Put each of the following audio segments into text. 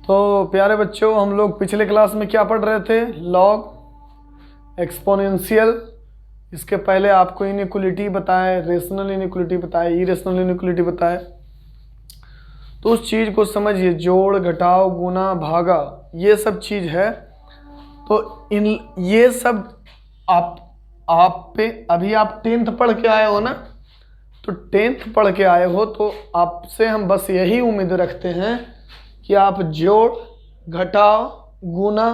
तो प्यारे बच्चों, हम लोग पिछले क्लास में क्या पढ़ रहे थे? लॉग, एक्सपोनेंशियल, इसके पहले आपको इनइक्वलिटी बताए, रेशनल इनइक्वलिटी बताए, इरेशनल इनइक्वलिटी बताए। तो उस चीज़ को समझिए, जोड़, घटाव, गुना, भागा, ये सब चीज़ है। तो इन ये सब आप पे अभी आप 10th पढ़ के आए हो ना, तो 10th पढ़ के आए हो तो आपसे हम बस यही उम्मीद रखते हैं कि आप जोड़, घटाव, गुना,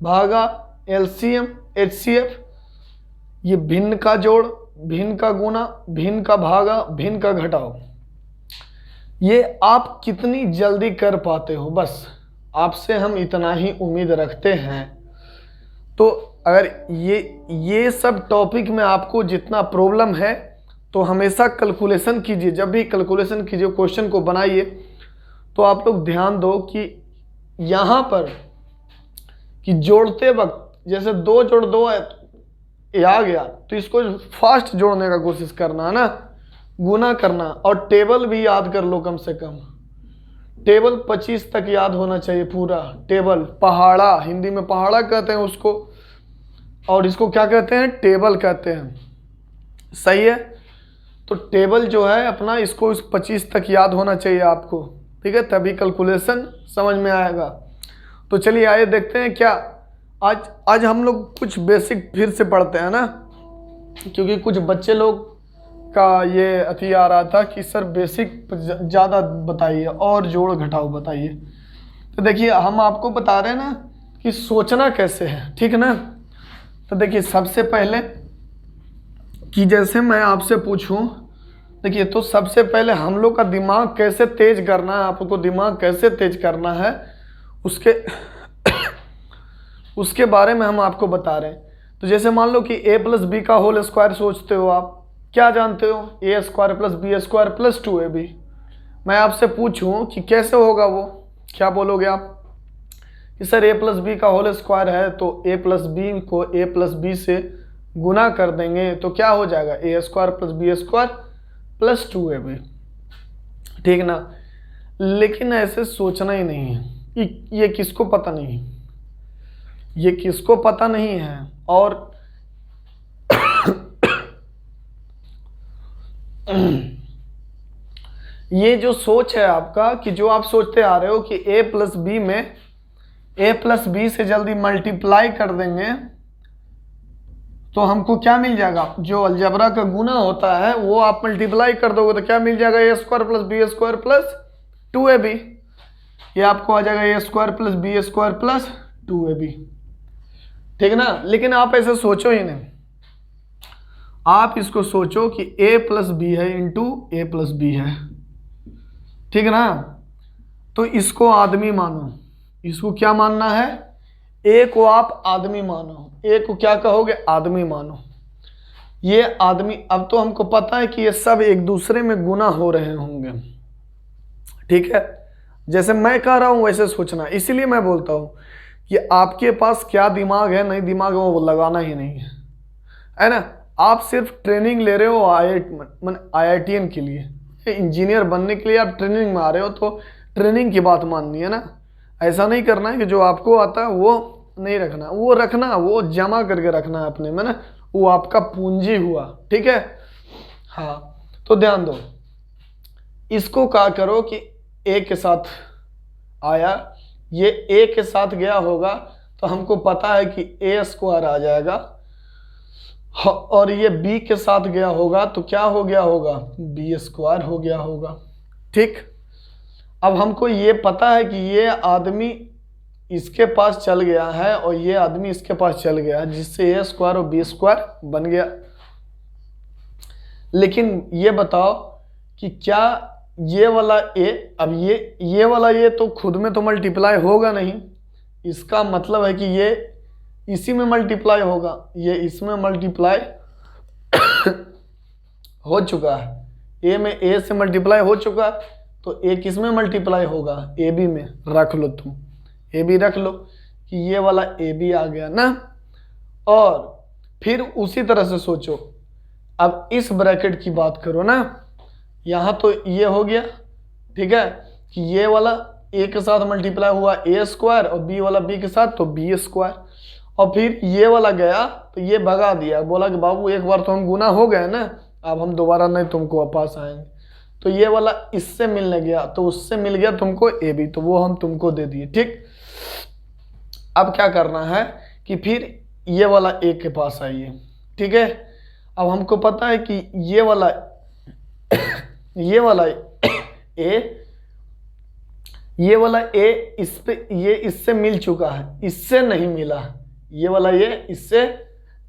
भागा, एलसीएम, एचसीएफ, ये भिन्न का जोड़, भिन्न का गुना, भिन्न का भागा, भिन्न का घटाव, ये आप कितनी जल्दी कर पाते हो, बस आपसे हम इतना ही उम्मीद रखते हैं। तो अगर ये सब टॉपिक में आपको जितना प्रॉब्लम है तो हमेशा कैलकुलेशन कीजिए। जब भी कैलकुलेशन कीजिए, क्वेश्चन को बनाइए, तो आप लोग ध्यान दो कि यहाँ पर कि जोड़ते वक्त जैसे 2 जोड़ 2 है, ये आ गया तो इसको फास्ट जोड़ने का कोशिश करना है ना, गुना करना। और टेबल भी याद कर लो, कम से कम टेबल 25 तक याद होना चाहिए पूरा टेबल। पहाड़ा, हिंदी में पहाड़ा कहते हैं उसको, और इसको क्या कहते हैं? टेबल कहते हैं। सही है? तो टेबल जो है अपना, इसको 25 तक याद होना चाहिए आपको, ठीक है? तभी कैलकुलेशन समझ में आएगा। तो चलिए आइए देखते हैं क्या आज हम लोग कुछ बेसिक फिर से पढ़ते हैं ना, क्योंकि कुछ बच्चे लोग का ये अति आ रहा था कि सर बेसिक ज़्यादा बताइए और जोड़ घटाव बताइए। तो देखिए हम आपको बता रहे हैं ना कि सोचना कैसे है, ठीक है ना? तो देखिए सबसे पहले कि जैसे मैं आपसे पूछूं, देखिए तो सबसे पहले हम लोग का दिमाग कैसे तेज करना है, आपको दिमाग कैसे तेज करना है उसके बारे में हम आपको बता रहे हैं। तो जैसे मान लो कि a + b का होल स्क्वायर सोचते हो, आप क्या जानते हो? a² + b² + 2ab। मैं आपसे पूछूं कि कैसे होगा, वो क्या बोलोगे आप? कि सर a + b का होल स्क्वायर है तो a + b को a + b से गुना कर देंगे तो क्या हो जाएगा? a² + b² + 2ab, ठीक ना? लेकिन ऐसे सोचना ही नहीं है। ये किसको पता नहीं, ये किसको पता नहीं है। और ये जो सोच है आपका, कि जो आप सोचते आ रहे हो कि a + b में a + b से जल्दी मल्टीप्लाई कर देंगे तो हमको क्या मिल जाएगा? जो अलजेब्रा का गुना होता है वो आप मल्टीप्लाई कर दोगे तो क्या मिल जाएगा? a² + b² + 2ab। ये आपको आ जाएगा a² + b² + 2ab, ठीक ना? लेकिन आप ऐसे सोचो ही नहीं, आप इसको सोचो कि a + b है इंटू a + b है, ठीक है ना? तो इसको आदमी मानो, इसको क्या मानना है? a को आप आदमी मानो, a को क्या कहोगे? आदमी मानो। ये आदमी, अब तो हमको पता है कि ये सब एक दूसरे में गुना हो रहे होंगे, ठीक है? जैसे मैं कह रहा हूं वैसे सोचना। इसीलिए मैं बोलता हूं कि आपके पास क्या दिमाग है, नहीं दिमाग है, वो लगाना ही नहीं है ना? आप सिर्फ ट्रेनिंग ले रहे हो IITN के लिए, इंजीनियर बनने के लिए आप ट्रेनिंग में आ रहे हो, तो ट्रेनिंग की बात माननी है ना। ऐसा नहीं करना है कि जो आपको आता है वो नहीं रखना, वो रखना, वो जमा करके रखना है अपने में ना, वो आपका पूंजी हुआ, ठीक है? हाँ, तो ध्यान दो, इसको क्या करो कि a के साथ आया, ये a के साथ गया होगा तो हमको पता है कि a² आ जाएगा, और ये b के साथ गया होगा तो क्या हो गया होगा? b² हो गया होगा, ठीक? अब हमको ये पता है कि ये आदमी इसके पास चल गया है और ये आदमी इसके पास चल गया, जिससे a² और b² बन गया। लेकिन ये बताओ कि क्या ये वाला a, अब ये वाला a तो खुद में तो मल्टीप्लाई होगा नहीं, इसका मतलब है कि ये इसी में मल्टीप्लाई होगा, ये इसमें मल्टीप्लाई हो चुका है, a में a से मल्टीप्लाई हो चुका है, तो a किस में मल्टीप्लाई होगा? ab में। रख लो, तुम ab रख लो कि ये वाला ab आ गया ना। और फिर उसी तरह से सोचो, अब इस ब्रैकेट की बात करो ना, यहाँ तो ये हो गया, ठीक है? कि ये वाला ए के साथ मल्टीप्लाई हुआ ए स्क्वायर और बी वाला बी के साथ तो बी स्क्वायर, और फिर ये वाला गया तो ये भगा दिया, बोला कि बाबू एक बार तो हम गुना हो गए ना, अब हम दोबारा नहीं तुमको वापस आएंगे। तो ये वाला इससे मिलने गया तो उससे मिल गया तुमको ए बी, तो वो हम तुमको दे दिए। ठीक, अब क्या करना है कि फिर ये वाला ए के पास आइए। ठीक है, अब हमको पता है कि ये वाला ए इस पे ये इससे मिल चुका है, इससे नहीं मिला, ये वाला ये इससे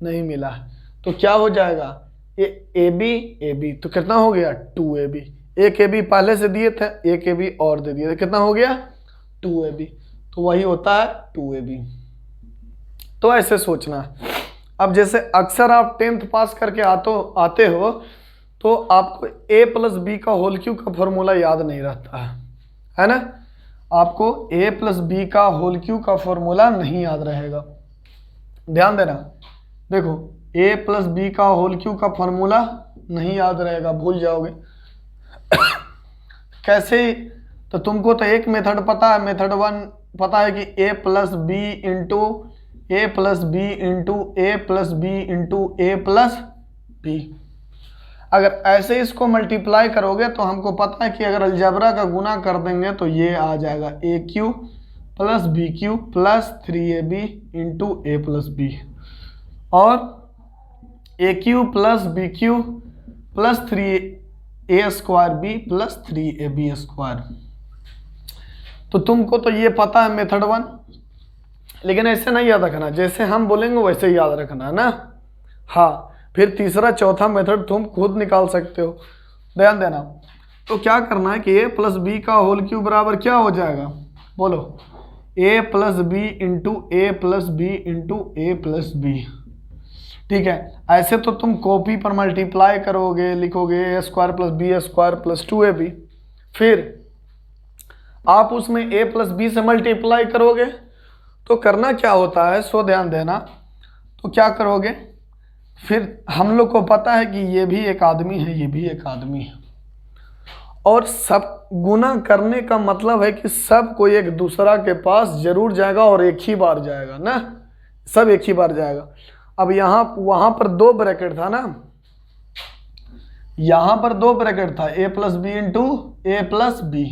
नहीं मिला, तो क्या हो जाएगा ए बी, तो कितना हो गया 2ab। एक ए बी पहले से दिए थे, एक ए बी और दे दिए थे, कितना हो गया 2ab, तो वही होता है 2ab। तो ऐसे सोचना है। अब जैसे अक्सर आप 10th पास करके आते हो तो आपको a प्लस बी का होल क्यूब का फॉर्मूला याद नहीं रहता है ना, आपको a प्लस बी का होल क्यूब का फॉर्मूला नहीं याद रहेगा। ध्यान देना, देखो a प्लस बी का होल क्यूब का फॉर्मूला नहीं याद रहेगा, भूल जाओगे। कैसे? तो तुमको तो एक मेथड पता है, मेथड 1 पता है कि a plus B into A plus B into A plus B into A plus B. अगर ऐसे इसको मल्टीप्लाई करोगे तो हमको पता है कि अगर अलजेब्रा का गुना कर देंगे तो ये आ जाएगा A cube plus B cube plus 3ab into A plus B, और A cube plus B cube plus 3a square B plus 3ab square. तो तुमको तो ये पता है मेथड 1, लेकिन ऐसे नहीं याद रखना, जैसे हम बोलेंगे वैसे ही याद रखना है ना। हाँ, फिर तीसरा चौथा मेथड तुम खुद निकाल सकते हो, ध्यान देना। तो क्या करना है कि a प्लस बी का होल क्यूब बराबर क्या हो जाएगा, बोलो a plus B into A plus B into A plus B. ठीक है, ऐसे तो तुम कॉपी पर मल्टीप्लाई करोगे, लिखोगे a square plus B square plus 2ab, फिर आप उसमें a प्लस बी से मल्टीप्लाई करोगे तो करना क्या होता है, सो ध्यान देना। तो क्या करोगे, फिर हम लोग को पता है कि ये भी एक आदमी है, ये भी एक आदमी है, और सब गुना करने का मतलब है कि सब कोई एक दूसरा के पास जरूर जाएगा और एक ही बार जाएगा ना, सब एक ही बार जाएगा। अब वहां पर 2 ब्रैकेट था ना, यहां पर 2 ब्रैकेट था, a plus B into A plus B,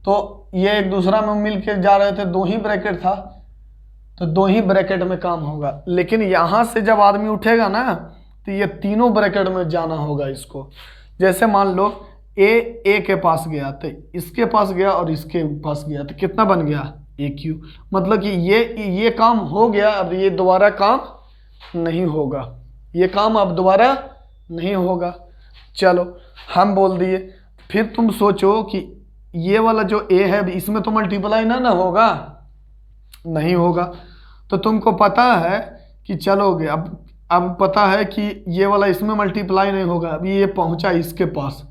तो ये एक दूसरा में मिल के जा रहे थे, 2 ही ब्रैकेट था, तो 2 ही ब्रैकेट में काम होगा। लेकिन यहां से जब आदमी उठेगा ना तो ये तीनों ब्रैकेट में जाना होगा इसको। जैसे मान लो ए के पास गया तो इसके पास गया और इसके पास गया, तो कितना बन गया ए क्यू, मतलब कि ये काम हो गया, अब ये दोबारा काम नहीं होगा, ये काम अब दोबारा नहीं होगा। चलो हम बोल दिए, फिर तुम सोचो कि ये वाला जो ए है इसमें तो मल्टीप्लाई ना होगा, नहीं होगा, तो तुमको पता है कि चलोगे, अब पता है कि ये वाला इसमें मल्टीप्लाई नहीं होगा। अभी ये पहुंचा इसके पास,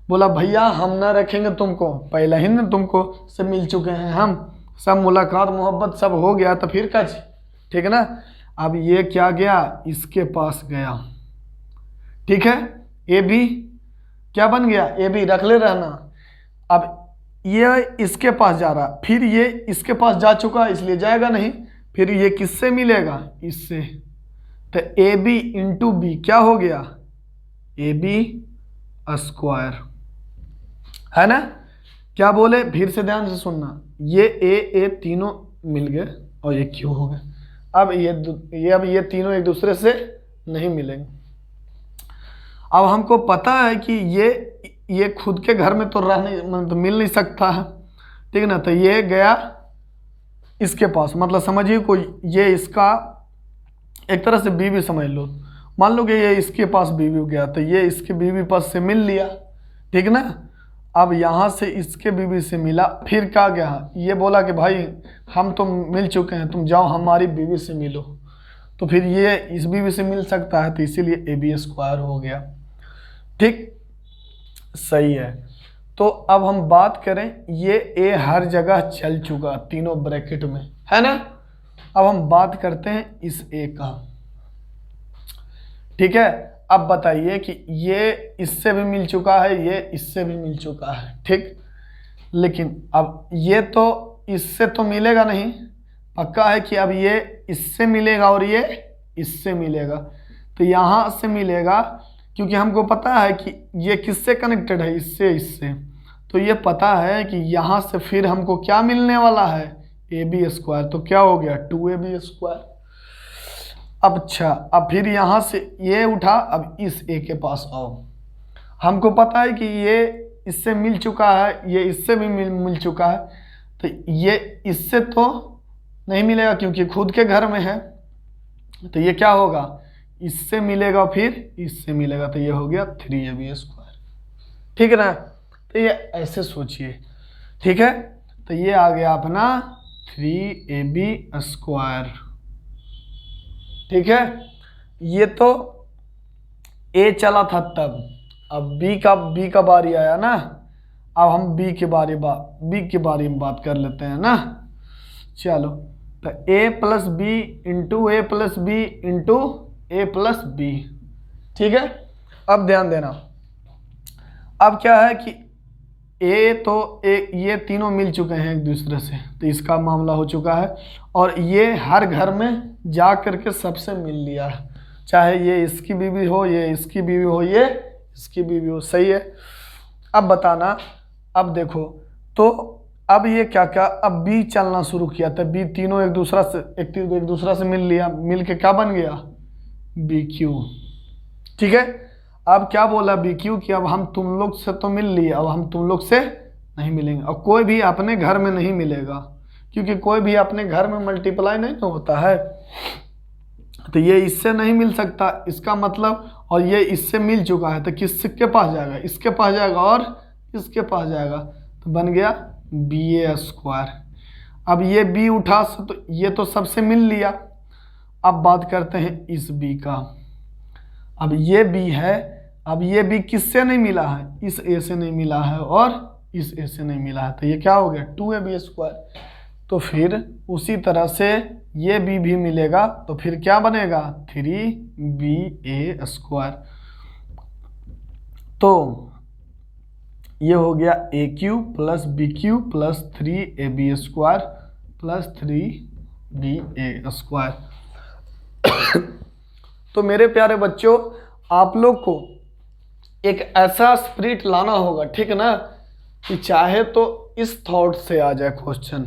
बोला भैया हम ना रखेंगे तुमको, पहले ही ना तुमको से मिल चुके हैं हम, सब मुलाकात मोहब्बत सब हो गया, तो फिर क्या, ठीक है ना। अब ये क्या गया, इसके पास गया, ठीक है, ए बी क्या बन गया, ए बी रख ले रहना। अब ये इसके पास जा रहा, फिर ये इसके पास जा चुका इसलिए जाएगा नहीं, फिर ये किससे मिलेगा, इससे, तो ए बी इंटू बी क्या हो गया, ए बी स्क्वायर, है ना। क्या बोले, फिर से ध्यान से सुनना, ये तीनों मिल गए और ये क्यों हो गए। अब ये तीनों एक दूसरे से नहीं मिलेंगे। अब हमको पता है कि ये खुद के घर में तो मतलब मिल नहीं सकता है, ठीक है ना, तो ये गया इसके पास, मतलब समझिए कोई ये इसका एक तरह से बीवी समझ लो, मान लो कि ये इसके पास बीवी गया तो ये इसके बीवी पास से मिल लिया, ठीक ना। अब यहाँ से इसके बीवी से मिला, फिर क्या गया, ये बोला कि भाई हम तो मिल चुके हैं, तुम जाओ हमारी बीवी से मिलो, तो फिर ये इस बीवी से मिल सकता है, तो इसीलिए ए बी स्क्वायर हो गया। ठीक, सही है। तो अब हम बात करें, ये ए हर जगह चल चुका तीनों ब्रैकेट में, है ना। अब हम बात करते हैं इस ए का, ठीक है। अब बताइए कि ये इससे भी मिल चुका है, ये इससे भी मिल चुका है, ठीक। लेकिन अब ये तो इससे तो मिलेगा नहीं, पक्का है कि अब ये इससे मिलेगा और ये इससे मिलेगा, तो यहाँ से मिलेगा, क्योंकि हमको पता है कि ये किससे कनेक्टेड है, इससे इससे, तो ये पता है कि यहाँ से फिर हमको क्या मिलने वाला है, ए बी स्क्वायर, तो क्या हो गया 2ab स्क्वायर। अब अच्छा, अब फिर यहाँ से ये उठा, अब इस ए के पास आओ, हमको पता है कि ये इससे मिल चुका है, ये इससे भी मिल चुका है, तो ये इससे तो नहीं मिलेगा क्योंकि खुद के घर में है, तो ये क्या होगा, इससे मिलेगा फिर इससे मिलेगा, तो ये हो गया 3ab स्क्वायर। ठीक है ना, तो ये ऐसे सोचिए। ठीक है, तो ये आ गया अपना 3ab स्क्वायर। ठीक है, ये तो ए चला था तब, अब बी का बारी आया ना, अब हम बी के बारे में बात कर लेते हैं ना। चलो, तो a plus B into A plus B into A plus B. ठीक है, अब ध्यान देना, अब क्या है कि ये तीनों मिल चुके हैं एक दूसरे से, तो इसका मामला हो चुका है, और ये हर घर में जा करके सबसे मिल लिया है, चाहे ये इसकी बीवी हो, ये इसकी बीवी हो, ये इसकी बीवी हो। सही है, अब बताना, अब देखो, तो अब ये क्या क्या, अब बी चलना शुरू किया, तो बी तीनों एक दूसरा से मिल लिया, मिल के क्या बन गया, बी क्यू। ठीक है, अब क्या बोला बी क्यू कि अब हम तुम लोग से तो मिल लिए, अब हम तुम लोग से नहीं मिलेंगे, और कोई भी अपने घर में नहीं मिलेगा, क्योंकि कोई भी अपने घर में मल्टीप्लाई नहीं होता है, तो ये इससे नहीं मिल सकता, इसका मतलब, और ये इससे मिल चुका है, तो किसके पास जाएगा, इसके पास जाएगा और इसके पास जाएगा, तो बन गया बी ए स्क्वायर। अब ये बी उठा, तो ये तो सबसे मिल लिया, अब बात करते हैं इस बी का। अब ये बी है, अब ये बी किससे नहीं मिला है, इस ए से नहीं मिला है और इस ए से नहीं मिला है, तो ये क्या हो गया 2ab स्क्वायर। तो फिर उसी तरह से ये बी भी मिलेगा, तो फिर क्या बनेगा 3ba स्क्वायर। तो ये हो गया A cube plus B cube plus 3ab square plus 3ba square. तो मेरे प्यारे बच्चों, आप लोग को एक ऐसा स्पिरिट लाना होगा, ठीक है ना, कि चाहे तो इस थॉट से आ जाए क्वेश्चन,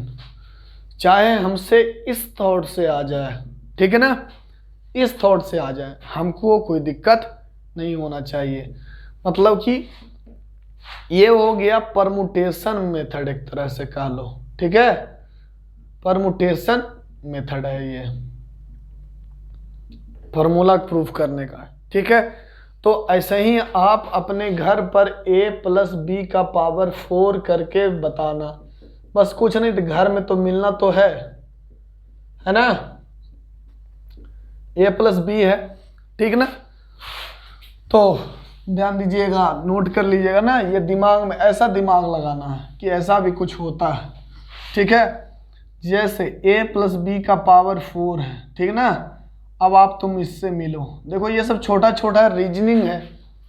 चाहे हमसे इस थॉट से आ जाए, ठीक है ना, इस थॉट से आ जाए, हमको कोई दिक्कत नहीं होना चाहिए। मतलब कि ये हो गया परमुटेशन मेथड, एक तरह से कह लो, ठीक है, परमुटेशन मेथड है ये, फॉर्मूला प्रूफ करने का। ठीक है, तो ऐसे ही आप अपने घर पर a प्लस बी का पावर 4 करके बताना, बस कुछ नहीं, तो घर में तो मिलना तो है ना, a प्लस बी है, ठीक ना। तो ध्यान दीजिएगा, नोट कर लीजिएगा ना, ये दिमाग में ऐसा दिमाग लगाना है कि ऐसा भी कुछ होता है। ठीक है, जैसे a प्लस बी का पावर 4 है, ठीक ना, अब आप तुम इससे मिलो, देखो ये सब छोटा छोटा रीजनिंग है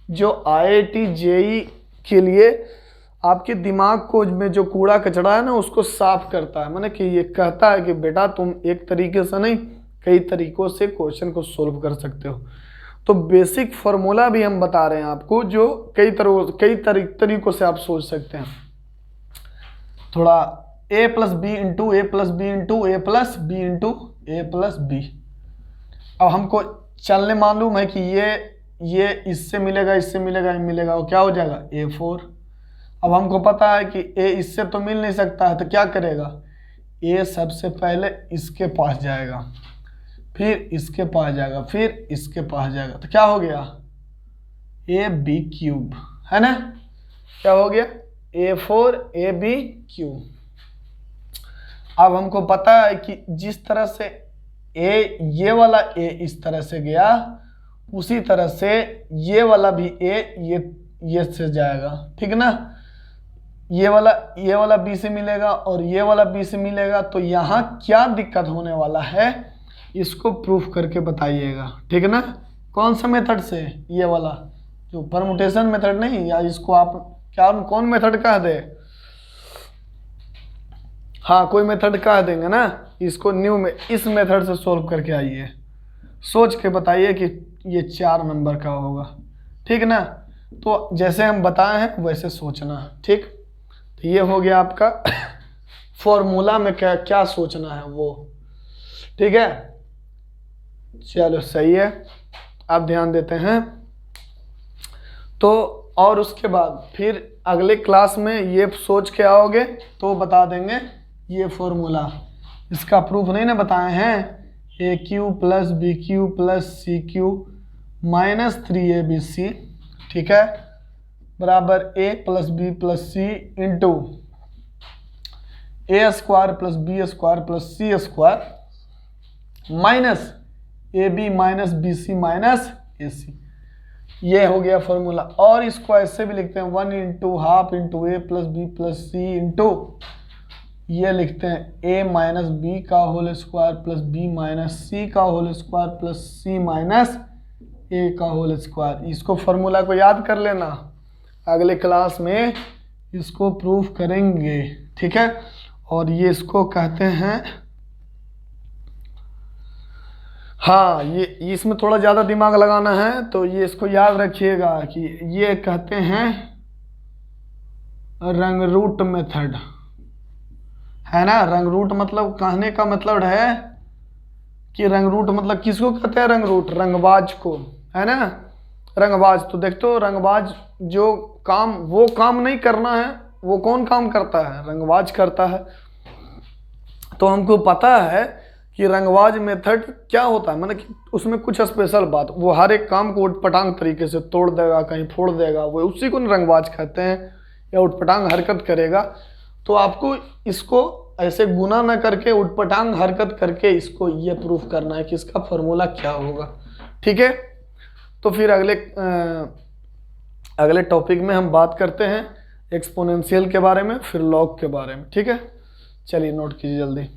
जो IIT JEE के लिए आपके दिमाग को में जो कूड़ा कचरा है ना उसको साफ करता है, माने कि ये कहता है कि बेटा तुम एक तरीके से नहीं कई तरीकों से क्वेश्चन को सोल्व कर सकते हो। तो बेसिक फार्मूला भी हम बता रहे हैं आपको, जो कई तरीकों से आप सोच सकते हैं। थोड़ा a plus B into A plus B into A plus B into A plus B. अब हमको चलने मालूम है कि ये इससे मिलेगा, इससे मिलेगा, मिलेगा, वो क्या हो जाएगा a4। अब हमको पता है कि a इससे तो मिल नहीं सकता है, तो क्या करेगा, a सबसे पहले इसके पास जाएगा, फिर इसके पास जाएगा, फिर इसके पास जाएगा, तो क्या हो गया ab क्यूब, है ना, क्या हो गया a4 ab क्यूब। अब हमको पता है कि जिस तरह से ये वाला a इस तरह से गया, उसी तरह से ये वाला भी a ये से जाएगा, ठीक ना, ये वाला b से मिलेगा और ये वाला b से मिलेगा। तो यहाँ क्या दिक्कत होने वाला है इसको प्रूफ करके बताइएगा, ठीक है ना। कौन सा मेथड से, ये वाला जो परमुटेशन मेथड नहीं, या इसको आप क्या कौन मेथड कह दे, हाँ कोई मेथड कह देंगे ना, इसको न्यू में इस मेथड से सॉल्व करके आइए, सोच के बताइए कि ये 4 नंबर का होगा, ठीक ना। तो जैसे हम बताए हैं वैसे सोचना, ठीक। तो ये हो गया आपका फॉर्मूला में क्या क्या सोचना है वो, ठीक है। चलो सही है, आप ध्यान देते हैं। तो और उसके बाद फिर अगले क्लास में ये सोच के आओगे तो बता देंगे ये फॉर्मूला, इसका प्रूफ नहीं ना बताए हैं, A cube plus B cube plus C cube minus 3abc, ठीक है, बराबर A plus B plus C into A square plus B square plus C square minus A B minus B C minus A C. ये हो गया formula. और इसको ऐसे भी लिखते हैं 1 into half into A plus B plus C into ये लिखते हैं ए माइनस बी का whole square plus B minus C का whole square plus C minus A का होल स्क्वायर। इसको फॉर्मूला को याद कर लेना, अगले क्लास में इसको प्रूफ करेंगे, ठीक है। और ये इसको कहते हैं, हाँ ये इसमें थोड़ा ज़्यादा दिमाग लगाना है, तो ये इसको याद रखिएगा कि ये कहते हैं रंग रूट मेथड, है ना। रंग रूट मतलब कहने का मतलब है कि रंग रूट मतलब किसको कहते हैं, रंग रूट रंगबाज को, है ना। रंगबाज तो देखते हो, रंगबाज जो काम वो काम नहीं करना है, वो कौन काम करता है, रंगबाज करता है। तो हमको पता है कि रंगबाज मेथड क्या होता है, मतलब कि उसमें कुछ स्पेशल बात, वो हर एक काम को उटपटांग तरीके से तोड़ देगा, कहीं फोड़ देगा, वो उसी को रंगबाज कहते हैं, या उटपटांग हरकत करेगा। तो आपको इसको ऐसे गुना न करके उटपटांग हरकत करके इसको ये प्रूफ करना है कि इसका फॉर्मूला क्या होगा, ठीक है। तो फिर अगले टॉपिक में हम बात करते हैं एक्सपोनेंशियल के बारे में, फिर लॉग के बारे में, ठीक है। चलिए नोट कीजिए जल्दी।